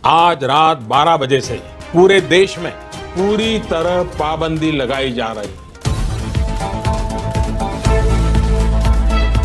आज रात 12 बजे से पूरे देश में पूरी तरह पाबंदी लगाई जा रही है।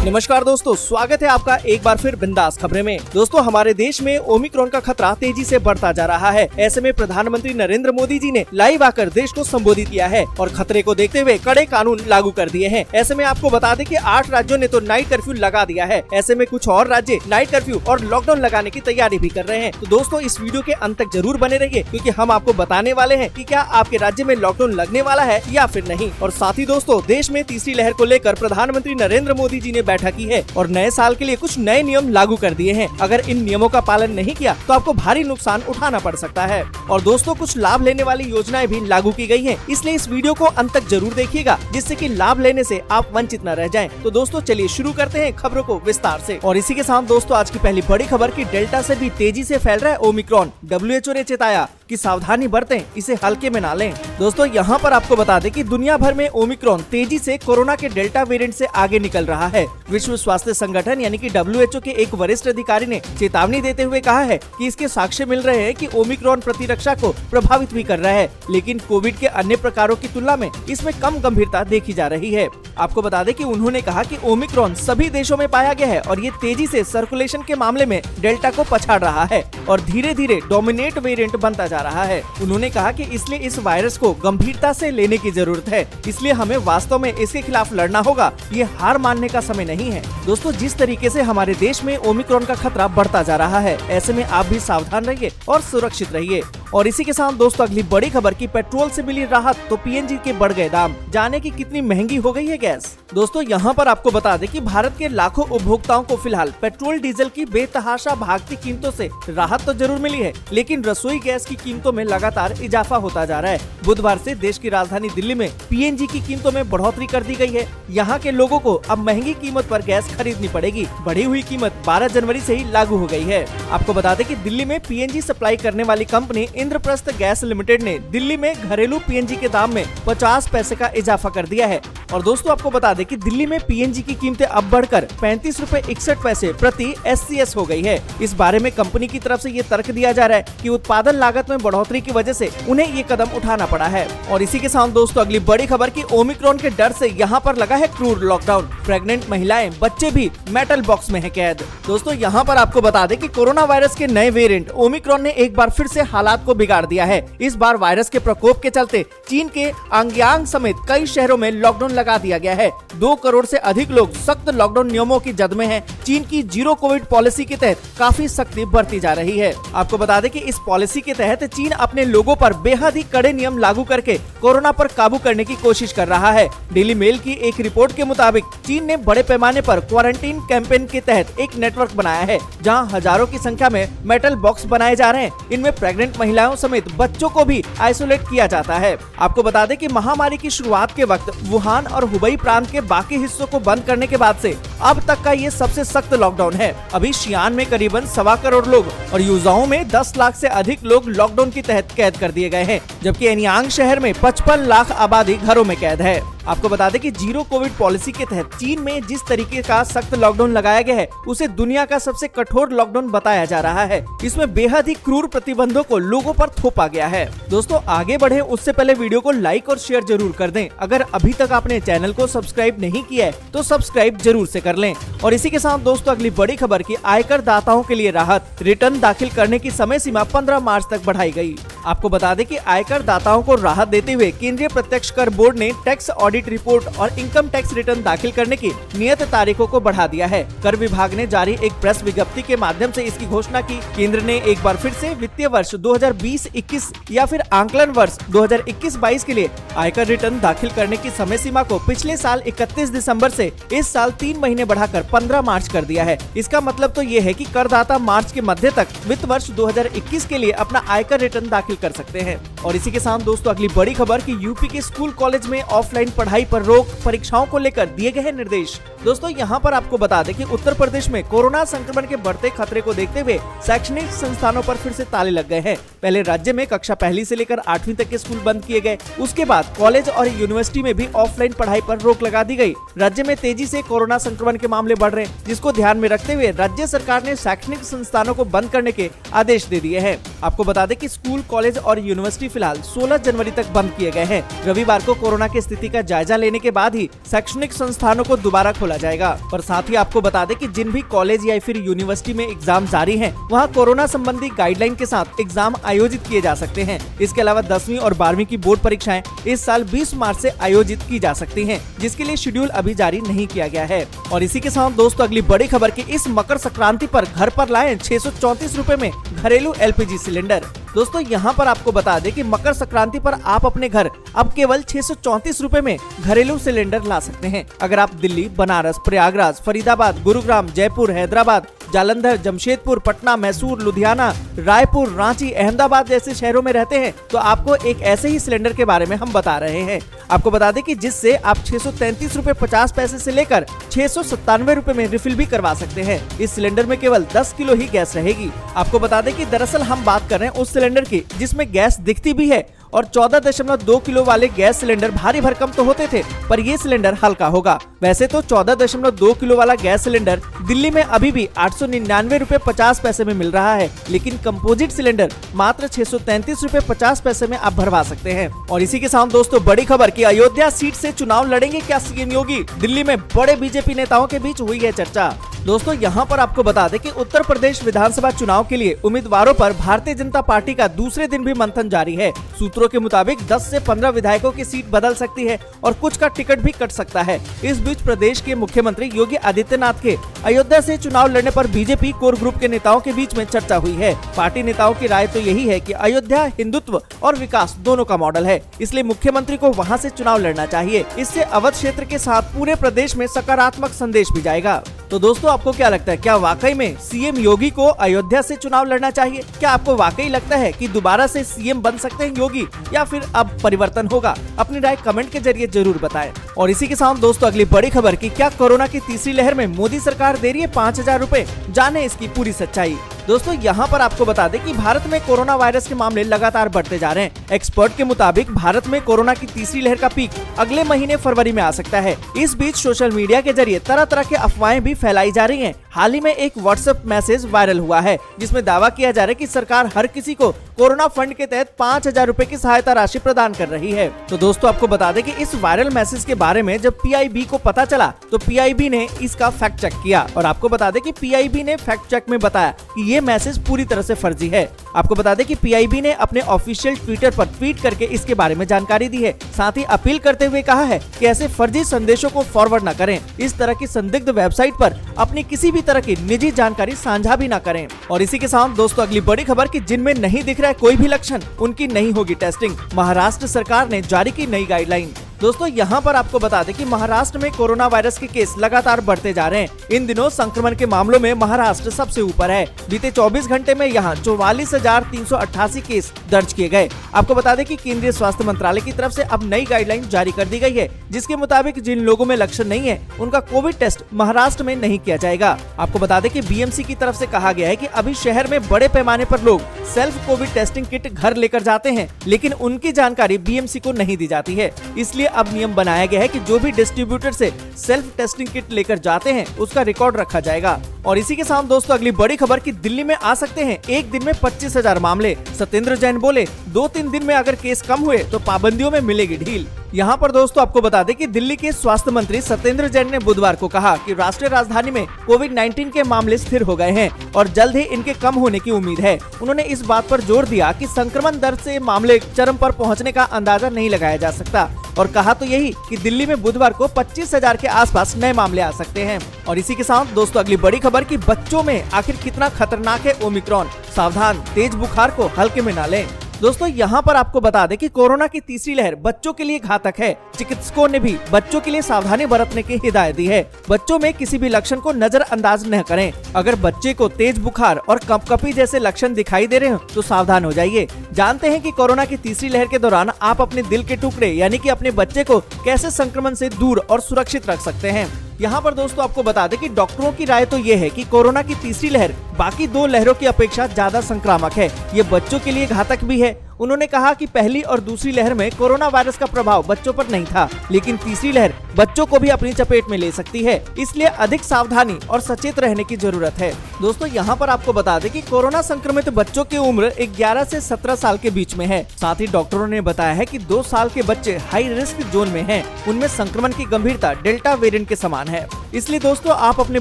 नमस्कार दोस्तों, स्वागत है आपका एक बार फिर बिंदास खबरें में। दोस्तों, हमारे देश में ओमिक्रॉन का खतरा तेजी से बढ़ता जा रहा है। ऐसे में प्रधानमंत्री नरेंद्र मोदी जी ने लाइव आकर देश को संबोधित किया है और खतरे को देखते हुए कड़े कानून लागू कर दिए हैं। ऐसे में आपको बता दें कि 8 राज्यों ने तो नाइट कर्फ्यू लगा दिया है। ऐसे में कुछ और राज्य नाइट कर्फ्यू और लॉकडाउन लगाने की तैयारी भी कर रहे हैं। तो दोस्तों, इस वीडियो के अंत तक जरूर बने रहिए, क्योंकि हम आपको बताने वाले हैं कि क्या आपके राज्य में लॉकडाउन लगने वाला है या फिर नहीं। और साथ ही दोस्तों, देश में तीसरी लहर को लेकर प्रधानमंत्री नरेंद्र मोदी जी ने बैठक की है और नए साल के लिए कुछ नए नियम लागू कर दिए हैं। अगर इन नियमों का पालन नहीं किया तो आपको भारी नुकसान उठाना पड़ सकता है। और दोस्तों, कुछ लाभ लेने वाली योजनाएं भी लागू की गई हैं, इसलिए इस वीडियो को अंत तक जरूर देखिएगा, जिससे कि लाभ लेने से आप वंचित न रह जाएं। तो दोस्तों, चलिए शुरू करते हैं खबरों को विस्तार से। और इसी के साथ दोस्तों, आज की पहली बड़ी खबर की डेल्टा से भी तेजी से फैल रहा है ओमिक्रॉन। WHO ने चेताया कि सावधानी बरतें, इसे हल्के में ना लें। दोस्तों, यहाँ पर आपको बता दें कि दुनिया भर में ओमिक्रॉन तेजी से कोरोना के डेल्टा वेरिएंट से आगे निकल रहा है। विश्व स्वास्थ्य संगठन यानी कि WHO के एक वरिष्ठ अधिकारी ने चेतावनी देते हुए कहा है कि इसके साक्ष्य मिल रहे हैं कि ओमिक्रॉन प्रतिरक्षा को प्रभावित भी कर रहा है, लेकिन कोविड के अन्य प्रकारों की तुलना में इसमें कम गंभीरता देखी जा रही है। आपको बता दें कि उन्होंने कहा कि ओमिक्रॉन सभी देशों में पाया गया है और ये तेजी से सर्कुलेशन के मामले में डेल्टा को पछाड़ रहा है और धीरे धीरे डोमिनेट वेरिएंट बनता जा रहा है। उन्होंने कहा कि इसलिए इस वायरस को गंभीरता से लेने की जरूरत है, इसलिए हमें वास्तव में इसके खिलाफ लड़ना होगा। ये हार मानने का समय नहीं है। दोस्तों, जिस तरीके से हमारे देश में ओमिक्रॉन का खतरा बढ़ता जा रहा है, ऐसे में आप भी सावधान रहिए और सुरक्षित रहिए। और इसी के साथ दोस्तों, अगली बड़ी खबर की पेट्रोल से मिली राहत तो PNG के बढ़ गए दाम। जाने की कितनी महंगी हो गई है गैस। दोस्तों, यहाँ पर आपको बता दें कि भारत के लाखों उपभोक्ताओं को फिलहाल पेट्रोल डीजल की बेतहाशा भागती कीमतों से राहत तो जरूर मिली है, लेकिन रसोई गैस की कीमतों में लगातार इजाफा होता जा रहा है। बुधवार से देश की राजधानी दिल्ली में PNG की कीमतों में बढ़ोतरी कर दी गई है। यहाँ के लोगों को अब महंगी कीमत पर गैस खरीदनी पड़ेगी। बढ़ी हुई कीमत 12 जनवरी से ही लागू हो गई है। आपको बता दें कि दिल्ली में PNG सप्लाई करने वाली कंपनी इंद्रप्रस्थ गैस लिमिटेड ने दिल्ली में घरेलू PNG के दाम में 50 पैसे का इजाफा कर दिया है। और दोस्तों, आपको बता दें कि दिल्ली में PNG की कीमतें अब बढ़कर 35 रुपए 61 पैसे प्रति SCS हो गई है। इस बारे में कंपनी की तरफ से ये तर्क दिया जा रहा है कि उत्पादन लागत में बढ़ोतरी की वजह से उन्हें ये कदम उठाना पड़ा है। और इसी के साथ दोस्तों, अगली बड़ी खबर की ओमिक्रॉन के डर से यहाँ पर लगा है क्रूर लॉकडाउन। प्रेग्नेंट महिलाएं, बच्चे भी मेटल बॉक्स में है कैद। दोस्तों, यहाँ पर आपको बता दें कि कोरोना वायरस के नए वेरिएंट ओमिक्रॉन ने एक बार फिर से हालात को बिगाड़ दिया है। इस बार वायरस के प्रकोप के चलते चीन के आंग्यांग समेत कई शहरों में लॉकडाउन लगा दिया गया है। 2 करोड़ से अधिक लोग सख्त लॉकडाउन नियमों की जद में हैं। चीन की जीरो कोविड पॉलिसी के तहत काफी सख्ती बढ़ती जा रही है। आपको बता दें कि इस पॉलिसी के तहत चीन अपने लोगों पर बेहद ही कड़े नियम लागू करके कोरोना पर काबू करने की कोशिश कर रहा है। डेली मेल की एक रिपोर्ट के मुताबिक चीन ने बड़े पैमाने पर क्वारंटीन कैंपेन के तहत एक नेटवर्क बनाया है, जहां हजारों की संख्या में मेटल बॉक्स बनाए जा रहे हैं। इनमें प्रेग्नेंट महिलाओं समेत बच्चों को भी आइसोलेट किया जाता है। आपको बता दें कि महामारी की शुरुआत के वक्त वुहान और हुबई प्रांत के बाकी हिस्सों को बंद करने के बाद से अब तक का ये सबसे सख्त लॉकडाउन है। अभी शियान में करीबन 1.25 करोड़ लोग और यूजाओं में 10 लाख से अधिक लोग लॉकडाउन के तहत कैद कर दिए गए हैं, जबकि एनियांग शहर में 55 लाख आबादी घरों में कैद है। आपको बता दें कि जीरो कोविड पॉलिसी के तहत चीन में जिस तरीके का सख्त लॉकडाउन लगाया गया है, उसे दुनिया का सबसे कठोर लॉकडाउन बताया जा रहा है। इसमें बेहद ही क्रूर प्रतिबंधों को लोगों पर थोपा गया है। दोस्तों, आगे बढ़े उससे पहले वीडियो को लाइक और शेयर जरूर कर दें। अगर अभी तक आपने चैनल को सब्सक्राइब नहीं किया है तो सब्सक्राइब जरूर से कर लें। और इसी के साथ दोस्तों, अगली बड़ी खबर की आयकर दाताओं के लिए राहत। रिटर्न दाखिल करने की समय सीमा 15 मार्च तक बढ़ाई गई। आपको बता दें कि आयकर दाताओं को राहत देते हुए केंद्रीय प्रत्यक्ष कर बोर्ड ने टैक्स ऑडिट रिपोर्ट और इनकम टैक्स रिटर्न दाखिल करने की नियत तारीखों को बढ़ा दिया है। कर विभाग ने जारी एक प्रेस विज्ञप्ति के माध्यम से इसकी घोषणा की। केंद्र ने एक बार फिर से वित्तीय वर्ष 2020-21 या फिर आंकलन वर्ष 2021-22 के लिए आयकर रिटर्न दाखिल करने की समय सीमा को पिछले साल 31 दिसंबर से इस साल 3 महीने बढ़ाकर 15 मार्च कर दिया है। इसका मतलब तो ये है कि करदाता मार्च के मध्य तक वित्त वर्ष 2021 के लिए अपना आयकर रिटर्न दाखिल दाखिल कर सकते हैं। और इसी के साथ दोस्तों अगली बड़ी खबर कि यूपी के स्कूल कॉलेज में ऑफलाइन पढ़ाई पर रोक, परीक्षाओं को लेकर दिए गए हैं निर्देश। दोस्तों यहाँ पर आपको बता दें कि उत्तर प्रदेश में कोरोना संक्रमण के बढ़ते खतरे को देखते हुए शैक्षणिक संस्थानों पर फिर से ताले लग गए हैं। पहले राज्य में कक्षा 1 से लेकर 8वीं तक के स्कूल बंद किए गए, उसके बाद कॉलेज और यूनिवर्सिटी में भी ऑफलाइन पढ़ाई पर रोक लगा दी गई। राज्य में तेजी से कोरोना संक्रमण के मामले बढ़ रहे हैं, जिसको ध्यान में रखते हुए राज्य सरकार ने शैक्षणिक संस्थानों को बंद करने के आदेश दे दिए हैं। आपको बता दें कि स्कूल, कॉलेज और यूनिवर्सिटी फिलहाल 16 जनवरी तक बंद किए गए हैं। रविवार को कोरोना की स्थिति का जायजा लेने के बाद ही शैक्षणिक संस्थानों को दोबारा खोला जाएगा। और साथ ही आपको बता दें कि जिन भी कॉलेज या फिर यूनिवर्सिटी में एग्जाम जारी हैं, वहां कोरोना संबंधी गाइडलाइन के साथ एग्जाम आयोजित किए जा सकते हैं। इसके अलावा 10वीं और 12वीं की बोर्ड परीक्षाएं इस साल 20 मार्च से आयोजित की जा सकती हैं, जिसके लिए शेड्यूल अभी जारी नहीं किया गया है। और इसी के साथ दोस्तों अगली बड़ी खबर की इस मकर संक्रांति पर घर पर लाएं 634 रुपए में घरेलू LPG सिलेंडर। दोस्तों यहाँ पर आपको बता दें कि मकर संक्रांति पर आप अपने घर अब केवल 634 रुपए में घरेलू सिलेंडर ला सकते हैं। अगर आप दिल्ली, बनारस, प्रयागराज, फरीदाबाद, गुरुग्राम, जयपुर, हैदराबाद, जालंधर, जमशेदपुर, पटना, मैसूर, लुधियाना, रायपुर, रांची, अहमदाबाद जैसे शहरों में रहते हैं तो आपको एक ऐसे ही सिलेंडर के बारे में हम बता रहे हैं। आपको बता दें कि जिससे आप 633 रुपए 50 पैसे से लेकर 697 रुपए में रिफिल भी करवा सकते हैं। इस सिलेंडर में केवल 10 किलो ही गैस रहेगी। आपको बता दें कि दरअसल हम बात कर रहे हैं उस सिलेंडर की जिसमें गैस दिखती भी है, और 14.2 किलो वाले गैस सिलेंडर भारी भरकम तो होते थे, पर ये सिलेंडर हल्का होगा। वैसे तो 14.2 किलो वाला गैस सिलेंडर दिल्ली में अभी भी 899 रुपए 50 पैसे में मिल रहा है, लेकिन कंपोजिट सिलेंडर मात्र 633 रुपए 50 पैसे में आप भरवा सकते हैं। और इसी के साथ दोस्तों बड़ी खबर की अयोध्या सीट से चुनाव लड़ेंगे क्या सीएम योगी? दिल्ली में बड़े बीजेपी नेताओं के बीच हुई है चर्चा। दोस्तों यहाँ पर आपको बता दें कि उत्तर प्रदेश विधानसभा चुनाव के लिए उम्मीदवारों पर भारतीय जनता पार्टी का दूसरे दिन भी मंथन जारी है। सूत्रों के मुताबिक 10 से 15 विधायकों की सीट बदल सकती है और कुछ का टिकट भी कट सकता है। इस बीच प्रदेश के मुख्यमंत्री योगी आदित्यनाथ के अयोध्या से चुनाव लड़ने पर बीजेपी कोर ग्रुप के नेताओं के बीच में चर्चा हुई है। पार्टी नेताओं की राय तो यही है कि अयोध्या हिंदुत्व और विकास दोनों का मॉडल है, इसलिए मुख्यमंत्री को वहां से चुनाव लड़ना चाहिए। इससे अवध क्षेत्र के साथ पूरे प्रदेश में सकारात्मक संदेश भी जाएगा। तो दोस्तों आपको क्या लगता है, क्या वाकई में सीएम योगी को अयोध्या से चुनाव लड़ना चाहिए? क्या आपको वाकई लगता है कि दोबारा से सीएम बन सकते हैं योगी, या फिर अब परिवर्तन होगा? अपनी राय कमेंट के जरिए जरूर बताएं। और इसी के साथ दोस्तों अगली बड़ी खबर की क्या कोरोना की तीसरी लहर में मोदी सरकार दे रही है 5000 रुपए? जाने इसकी पूरी सच्चाई। दोस्तों यहाँ पर आपको बता दें कि भारत में कोरोना वायरस के मामले लगातार बढ़ते जा रहे हैं। एक्सपर्ट के मुताबिक भारत में कोरोना की तीसरी लहर का पीक अगले महीने फरवरी में आ सकता है। इस बीच सोशल मीडिया के जरिए तरह तरह के अफवाहें भी फैलाई जा रही हैं। हाल ही में एक व्हाट्सएप मैसेज वायरल हुआ है जिसमें दावा किया जा रहा है कि सरकार हर किसी को कोरोना फंड के तहत 5000 रुपए की सहायता राशि प्रदान कर रही है। तो दोस्तों आपको बता दें कि इस वायरल मैसेज के बारे में जब PIB को पता चला तो PIB ने इसका फैक्ट चेक किया, और आपको बता दें कि PIB ने फैक्ट चेक में बताया कि ये मैसेज पूरी तरह से फर्जी है। आपको बता दें कि PIB ने अपने ऑफिशियल ट्विटर पर ट्वीट करके इसके बारे में जानकारी दी है। साथ ही अपील करते हुए कहा है कि ऐसे फर्जी संदेशों को फॉरवर्ड न करें। इस तरह की संदिग्ध वेबसाइट पर अपनी किसी भी तरह की निजी जानकारी साझा भी न करें। और इसी के साथ दोस्तों अगली बड़ी खबर की जिनमें नहीं दिख रहा है कोई भी लक्षण, उनकी नहीं होगी टेस्टिंग। महाराष्ट्र सरकार ने जारी की नई गाइडलाइन। दोस्तों यहाँ पर आपको बता दें कि महाराष्ट्र में कोरोना वायरस के केस लगातार बढ़ते जा रहे हैं। इन दिनों संक्रमण के मामलों में महाराष्ट्र सबसे ऊपर है। बीते 24 घंटे में यहाँ 44,388 केस दर्ज किए गए। आपको बता दें कि केंद्रीय स्वास्थ्य मंत्रालय की तरफ से अब नई गाइडलाइन जारी कर दी गई है, जिसके मुताबिक जिन लोगों में लक्षण नहीं है उनका कोविड टेस्ट महाराष्ट्र में नहीं किया जाएगा। आपको बता दें कि BMC की तरफ से कहा गया है कि अभी शहर में बड़े पैमाने पर लोग सेल्फ कोविड टेस्टिंग किट घर लेकर जाते हैं, लेकिन उनकी जानकारी BMC को नहीं दी जाती है। इसलिए अब नियम बनाया गया है कि जो भी डिस्ट्रीब्यूटर से सेल्फ टेस्टिंग किट लेकर जाते हैं उसका रिकॉर्ड रखा जाएगा। और इसी के साथ दोस्तों अगली बड़ी खबर कि दिल्ली में आ सकते हैं एक दिन में 25,000 मामले। सत्येंद्र जैन बोले 2-3 दिन में अगर केस कम हुए तो पाबंदियों में मिलेगी ढील। यहाँ पर दोस्तों आपको बता दें कि दिल्ली के स्वास्थ्य मंत्री सत्येंद्र जैन ने बुधवार को कहा कि राष्ट्रीय राजधानी में कोविड-19 के मामले स्थिर हो गए हैं और जल्द ही इनके कम होने की उम्मीद है। उन्होंने इस बात पर जोर दिया कि संक्रमण दर से मामले चरम पर पहुँचने का अंदाजा नहीं लगाया जा सकता, और कहा तो यही कि दिल्ली में बुधवार को 25,000 के आसपास नए मामले आ सकते हैं। और इसी के साथ दोस्तों अगली बड़ी खबर कि बच्चों में आखिर कितना खतरनाक है ओमिक्रॉन, सावधान, तेज बुखार को हल्के में ना लें। दोस्तों यहाँ पर आपको बता दें कि कोरोना की तीसरी लहर बच्चों के लिए घातक है। चिकित्सकों ने भी बच्चों के लिए सावधानी बरतने की हिदायत दी है। बच्चों में किसी भी लक्षण को नजरअंदाज न करें। अगर बच्चे को तेज बुखार और कंपकपी जैसे लक्षण दिखाई दे रहे हो तो सावधान हो जाइए। जानते हैं कि कोरोना की तीसरी लहर के दौरान आप अपने दिल के टुकड़े यानी कि अपने बच्चे को कैसे संक्रमण से दूर और सुरक्षित रख सकते हैं। यहाँ पर दोस्तों आपको बता दें कि डॉक्टरों की राय तो ये है कि कोरोना की तीसरी लहर बाकी 2 लहरों की अपेक्षा ज्यादा संक्रामक है। ये बच्चों के लिए घातक भी है। उन्होंने कहा कि पहली और दूसरी लहर में कोरोना वायरस का प्रभाव बच्चों पर नहीं था, लेकिन तीसरी लहर बच्चों को भी अपनी चपेट में ले सकती है। इसलिए अधिक सावधानी और सचेत रहने की जरूरत है। दोस्तों यहाँ पर आपको बता दें कि कोरोना संक्रमित बच्चों की उम्र 11 से 17 साल के बीच में है। साथ ही डॉक्टरों ने बताया है कि 2 साल के बच्चे हाई रिस्क जोन में हैं। उनमें संक्रमण की गंभीरता डेल्टा वेरिएंट के समान है। इसलिए दोस्तों आप अपने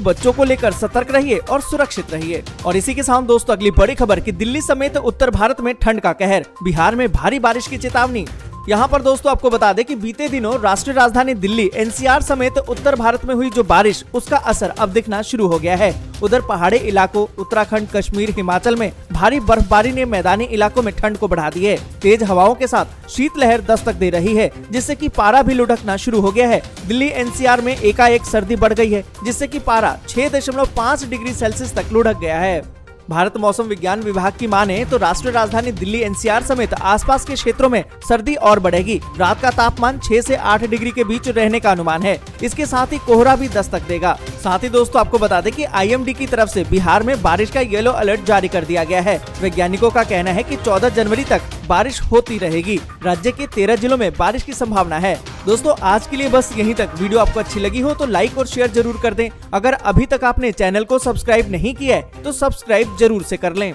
बच्चों को लेकर सतर्क रहिए और सुरक्षित रहिए। और इसी के साथ दोस्तों अगली बड़ी खबर कि दिल्ली समेत उत्तर भारत में ठंड का कहर, बिहार में भारी बारिश की चेतावनी। यहाँ पर दोस्तों आपको बता दें कि बीते दिनों राष्ट्रीय राजधानी दिल्ली, एनसीआर समेत उत्तर भारत में हुई जो बारिश, उसका असर अब दिखना शुरू हो गया है। उधर पहाड़ी इलाकों उत्तराखंड, कश्मीर, हिमाचल में भारी बर्फबारी ने मैदानी इलाकों में ठंड को बढ़ा दी है। तेज हवाओं के साथ शीतलहर दस्तक दे रही है, जिससे कि पारा भी लुढ़कना शुरू हो गया है। दिल्ली एनसीआर में एकाएक सर्दी बढ़ गई है, जिससे कि पारा 6.5 डिग्री सेल्सियस तक लुढ़क गया है। भारत मौसम विज्ञान विभाग की माने तो राष्ट्रीय राजधानी दिल्ली एनसीआर समेत आसपास के क्षेत्रों में सर्दी और बढ़ेगी। रात का तापमान 6 से 8 डिग्री के बीच रहने का अनुमान है। इसके साथ ही कोहरा भी दस्तक देगा। साथ ही दोस्तों आपको बता दें कि आईएमडी की तरफ से बिहार में बारिश का येलो अलर्ट जारी कर दिया गया है। वैज्ञानिकों का कहना है कि 14 जनवरी तक बारिश होती रहेगी। राज्य के 13 जिलों में बारिश की संभावना है। दोस्तों आज के लिए बस यहीं तक। वीडियो आपको अच्छी लगी हो तो लाइक और शेयर जरूर कर दें। अगर अभी तक आपने चैनल को सब्सक्राइब नहीं किया है तो सब्सक्राइब जरूर से कर लें।